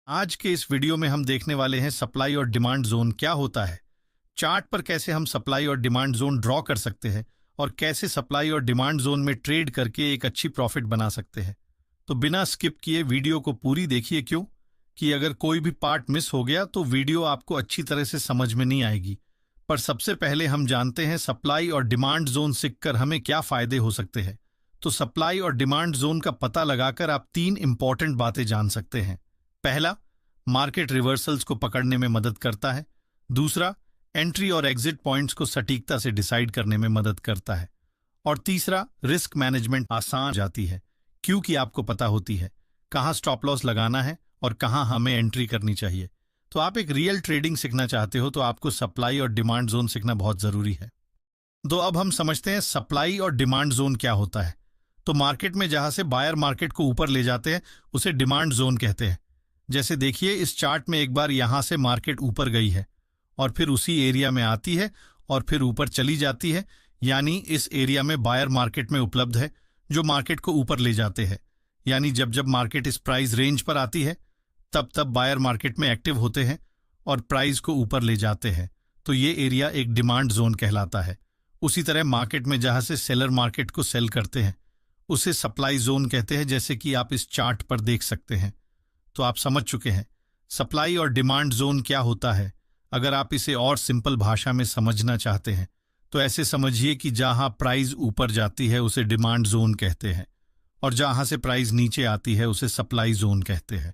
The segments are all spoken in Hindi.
आज के इस वीडियो में हम देखने वाले हैं सप्लाई और डिमांड जोन क्या होता है, चार्ट पर कैसे हम सप्लाई और डिमांड जोन ड्रॉ कर सकते हैं और कैसे सप्लाई और डिमांड जोन में ट्रेड करके एक अच्छी प्रॉफिट बना सकते हैं। तो बिना स्किप किए वीडियो को पूरी देखिए, क्यों कि अगर कोई भी पार्ट मिस हो गया तो वीडियो आपको अच्छी तरह से समझ में नहीं आएगी। पर सबसे पहले हम जानते हैं सप्लाई और डिमांड जोन सीखकर हमें क्या फायदे हो सकते हैं। तो सप्लाई और डिमांड जोन का पता लगाकर आप 3 इंपॉर्टेंट बातें जान सकते हैं। पहला, मार्केट रिवर्सल्स को पकड़ने में मदद करता है। दूसरा, एंट्री और एग्जिट पॉइंट्स को सटीकता से डिसाइड करने में मदद करता है। और तीसरा, रिस्क मैनेजमेंट आसान जाती है क्योंकि आपको पता होती है कहाँ स्टॉप लॉस लगाना है और कहाँ हमें एंट्री करनी चाहिए। तो आप एक रियल ट्रेडिंग सीखना चाहते हो तो आपको सप्लाई और डिमांड जोन सीखना बहुत जरूरी है। तो अब हम समझते हैं सप्लाई और डिमांड जोन क्या होता है। तो मार्केट में जहां से बायर मार्केट को ऊपर ले जाते हैं उसे डिमांड जोन कहते हैं। जैसे देखिए इस चार्ट में एक बार यहां से मार्केट ऊपर गई है और फिर उसी एरिया में आती है और फिर ऊपर चली जाती है, यानी इस एरिया में बायर मार्केट में उपलब्ध है जो मार्केट को ऊपर ले जाते हैं। यानी जब जब मार्केट इस प्राइस रेंज पर आती है तब तब बायर मार्केट में एक्टिव होते हैं और प्राइस को ऊपर ले जाते हैं। तो ये एरिया एक डिमांड जोन कहलाता है। उसी तरह मार्केट में जहां से सेलर मार्केट को सेल करते हैं उसे सप्लाई जोन कहते हैं, जैसे कि आप इस चार्ट पर देख सकते हैं। तो आप समझ चुके हैं सप्लाई और डिमांड जोन क्या होता है। अगर आप इसे और सिंपल भाषा में समझना चाहते हैं तो ऐसे समझिए कि जहां प्राइस ऊपर जाती है उसे डिमांड जोन कहते हैं और जहां से प्राइस नीचे आती है उसे सप्लाई जोन कहते हैं।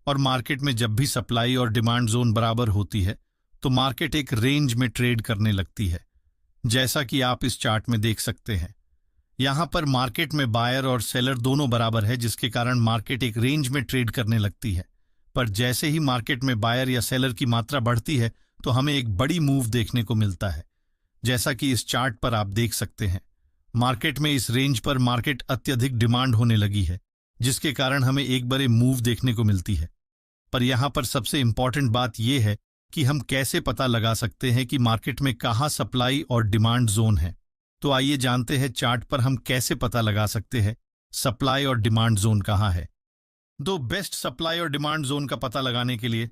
और मार्केट में जब भी सप्लाई और डिमांड जोन बराबर होती है तो मार्केट एक रेंज में ट्रेड करने लगती है, जैसा कि आप इस चार्ट में देख सकते हैं। यहां पर मार्केट में बायर और सेलर दोनों बराबर है, जिसके कारण मार्केट एक रेंज में ट्रेड करने लगती है। पर जैसे ही मार्केट में बायर या सेलर की मात्रा बढ़ती है तो हमें एक बड़ी मूव देखने को मिलता है, जैसा कि इस चार्ट पर आप देख सकते हैं। मार्केट में इस रेंज पर मार्केट अत्यधिक डिमांड होने लगी है, जिसके कारण हमें एक बड़े मूव देखने को मिलती है। पर यहां पर सबसे इंपॉर्टेंट बात यह है कि हम कैसे पता लगा सकते हैं कि मार्केट में कहाँ सप्लाई और डिमांड जोन है। तो आइए जानते हैं चार्ट पर हम कैसे पता लगा सकते हैं सप्लाई और डिमांड जोन कहाँ है। दो बेस्ट सप्लाई और डिमांड जोन का पता लगाने के लिए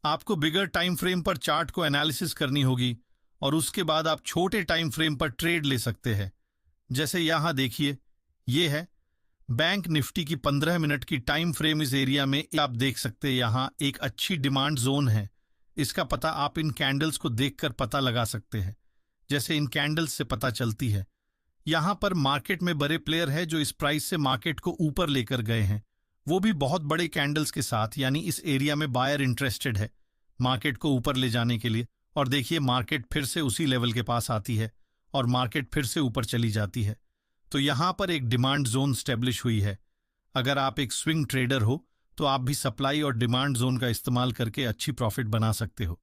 आपको बिगर टाइम फ्रेम पर चार्ट को एनालिसिस करनी होगी और उसके बाद आप छोटे टाइम फ्रेम पर ट्रेड ले सकते हैं। जैसे यहां देखिए, ये है बैंक निफ्टी की 15 मिनट की टाइम फ्रेम। इस एरिया में आप देख सकते हैं यहां एक अच्छी डिमांड जोन है। इसका पता आप इन कैंडल्स को देखकर पता लगा सकते हैं, जैसे इन कैंडल्स से पता चलती है। यहां पर मार्केट में बड़े प्लेयर है जो इस प्राइस से मार्केट को ऊपर लेकर गए हैं, वो भी बहुत बड़े कैंडल्स के साथ। यानी इस एरिया में बायर इंटरेस्टेड है मार्केट को ऊपर ले जाने के लिए। और देखिए मार्केट फिर से उसी लेवल के पास आती है और मार्केट फिर से ऊपर चली जाती है। तो यहां पर एक डिमांड जोन स्टेब्लिश हुई है। अगर आप एक स्विंग ट्रेडर हो तो आप भी सप्लाई और डिमांड जोन का इस्तेमाल करके अच्छी प्रॉफिट बना सकते हो।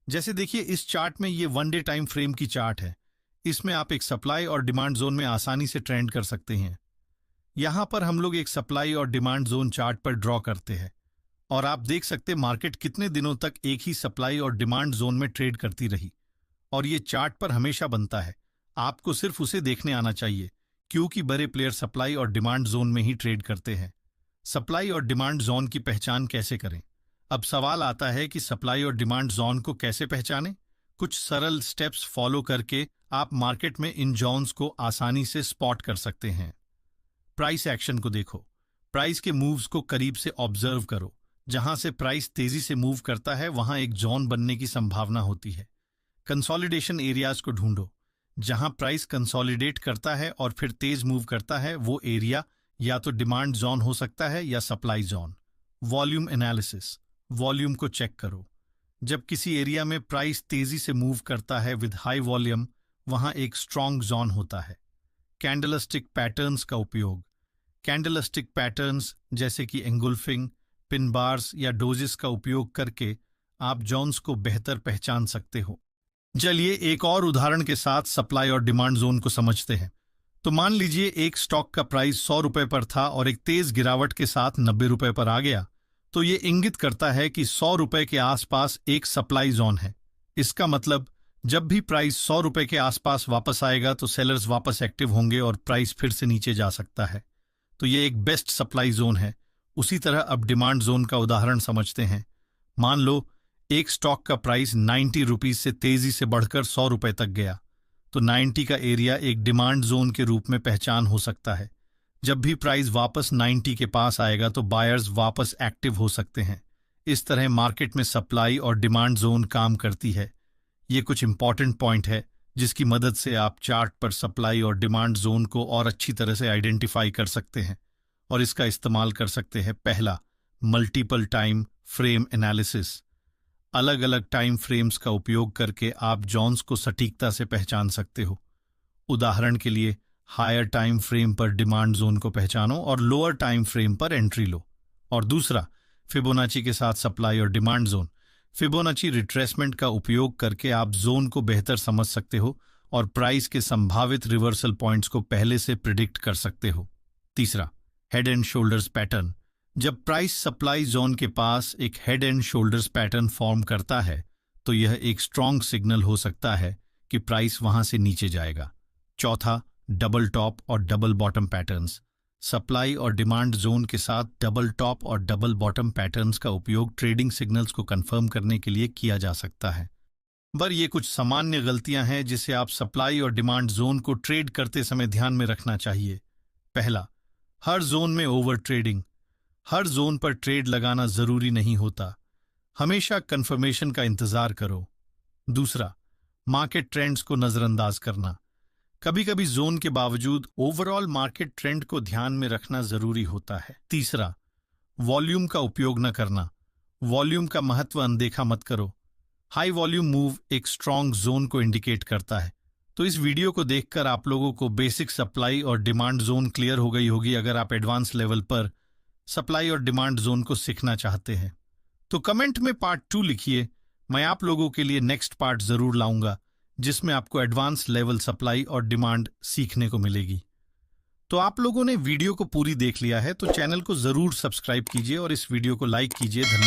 जैसे देखिए इस चार्ट में ये 1 डे टाइम फ्रेम की चार्ट है। इसमें आप एक सप्लाई और डिमांड जोन में आसानी से ट्रेंड कर सकते हैं। यहां पर हम लोग एक सप्लाई और डिमांड जोन चार्ट पर ड्रॉ करते हैं और आप देख सकते मार्केट कितने दिनों तक एक ही सप्लाई और डिमांड जोन में ट्रेड करती रही। और ये चार्ट पर हमेशा बनता है, आपको सिर्फ उसे देखने आना चाहिए क्योंकि बड़े प्लेयर सप्लाई और डिमांड जोन में ही ट्रेड करते हैं। सप्लाई और डिमांड जोन की पहचान कैसे करें? अब सवाल आता है कि सप्लाई और डिमांड जोन को कैसे पहचानें। कुछ सरल स्टेप्स फॉलो करके आप मार्केट में इन जोन्स को आसानी से स्पॉट कर सकते हैं। प्राइस एक्शन को देखो, प्राइस के मूव्स को करीब से ऑब्जर्व करो। जहां से प्राइस तेजी से मूव करता है वहां एक जोन बनने की संभावना होती है। कंसोलिडेशन एरियाज को ढूंढो। जहां प्राइस कंसोलिडेट करता है और फिर तेज मूव करता है वो एरिया या तो डिमांड जोन हो सकता है या supply zone. Volume analysis, volume को चेक करो। जब किसी एरिया में प्राइस तेजी से मूव करता है विद हाई वॉल्यूम, वहां एक स्ट्रॉन्ग जोन होता है। कैंडलस्टिक पैटर्न्स का उपयोग, कैंडलस्टिक पैटर्न्स जैसे कि एंगुल्फिंग, पिन बार्स या डोजेस का उपयोग करके आप जोन्स को बेहतर पहचान सकते हो। चलिए एक और उदाहरण के साथ सप्लाई और डिमांड जोन को समझते हैं। तो मान लीजिए एक स्टॉक का प्राइस 100 रुपए पर था और एक तेज गिरावट के साथ 90 रुपए पर आ गया। तो ये इंगित करता है कि 100 रुपए के आसपास एक सप्लाई जोन है। इसका मतलब जब भी प्राइस 100 रुपए के आसपास वापस आएगा तो सेलर्स वापस एक्टिव होंगे और प्राइस फिर से नीचे जा सकता है। तो ये एक बेस्ट सप्लाई जोन है। उसी तरह अब डिमांड जोन का उदाहरण समझते हैं। मान लो एक स्टॉक का प्राइस 90 रुपीज से तेजी से बढ़कर 100 रुपए तक गया, तो 90 का एरिया एक डिमांड जोन के रूप में पहचान हो सकता है। जब भी प्राइस वापस 90 के पास आएगा तो बायर्स वापस एक्टिव हो सकते हैं। इस तरह मार्केट में सप्लाई और डिमांड जोन काम करती है। ये कुछ इंपॉर्टेंट पॉइंट है जिसकी मदद से आप चार्ट पर सप्लाई और डिमांड जोन को और अच्छी तरह से आइडेंटिफाई कर सकते हैं और इसका इस्तेमाल कर सकते हैं। पहला, मल्टीपल टाइम फ्रेम एनालिसिस। अलग अलग टाइम फ्रेम्स का उपयोग करके आप जोन्स को सटीकता से पहचान सकते हो। उदाहरण के लिए हायर टाइम फ्रेम पर डिमांड जोन को पहचानो और लोअर टाइम फ्रेम पर एंट्री लो। और दूसरा, फिबोनाची के साथ सप्लाई और डिमांड जोन। फिबोनाची रिट्रेसमेंट का उपयोग करके आप जोन को बेहतर समझ सकते हो और प्राइस के संभावित रिवर्सल पॉइंट्स को पहले से प्रिडिक्ट कर सकते हो। तीसरा, हेड एंड शोल्डर्स पैटर्न। जब प्राइस सप्लाई जोन के पास एक head and shoulders pattern form करता है तो यह एक स्ट्रॉन्ग सिग्नल हो सकता है कि प्राइस वहां से नीचे जाएगा। चौथा, डबल टॉप और डबल बॉटम पैटर्न्स। सप्लाई और डिमांड जोन के साथ डबल टॉप और डबल बॉटम पैटर्न्स का उपयोग ट्रेडिंग सिग्नल्स को कंफर्म करने के लिए किया जा सकता है। पर ये कुछ सामान्य गलतियां हैं जिसे आप सप्लाई और डिमांड जोन को ट्रेड करते समय ध्यान में रखना चाहिए। पहला, हर जोन में ओवर ट्रेडिंग। हर जोन पर ट्रेड लगाना जरूरी नहीं होता, हमेशा कंफर्मेशन का इंतजार करो। दूसरा, मार्केट ट्रेंड्स को नजरअंदाज करना। कभी कभी जोन के बावजूद ओवरऑल मार्केट ट्रेंड को ध्यान में रखना जरूरी होता है। तीसरा, वॉल्यूम का उपयोग न करना। वॉल्यूम का महत्व अनदेखा मत करो। हाई वॉल्यूम मूव एक स्ट्रॉन्ग जोन को इंडिकेट करता है। तो इस वीडियो को देखकर आप लोगों को बेसिक सप्लाई और डिमांड जोन क्लियर हो गई होगी। अगर आप एडवांस लेवल पर सप्लाई और डिमांड जोन को सीखना चाहते हैं तो कमेंट में पार्ट 2 लिखिए। मैं आप लोगों के लिए नेक्स्ट पार्ट जरूर लाऊंगा जिसमें आपको एडवांस लेवल सप्लाई और डिमांड सीखने को मिलेगी। तो आप लोगों ने वीडियो को पूरी देख लिया है तो चैनल को जरूर सब्सक्राइब कीजिए और इस वीडियो को लाइक कीजिए। धन्यवाद।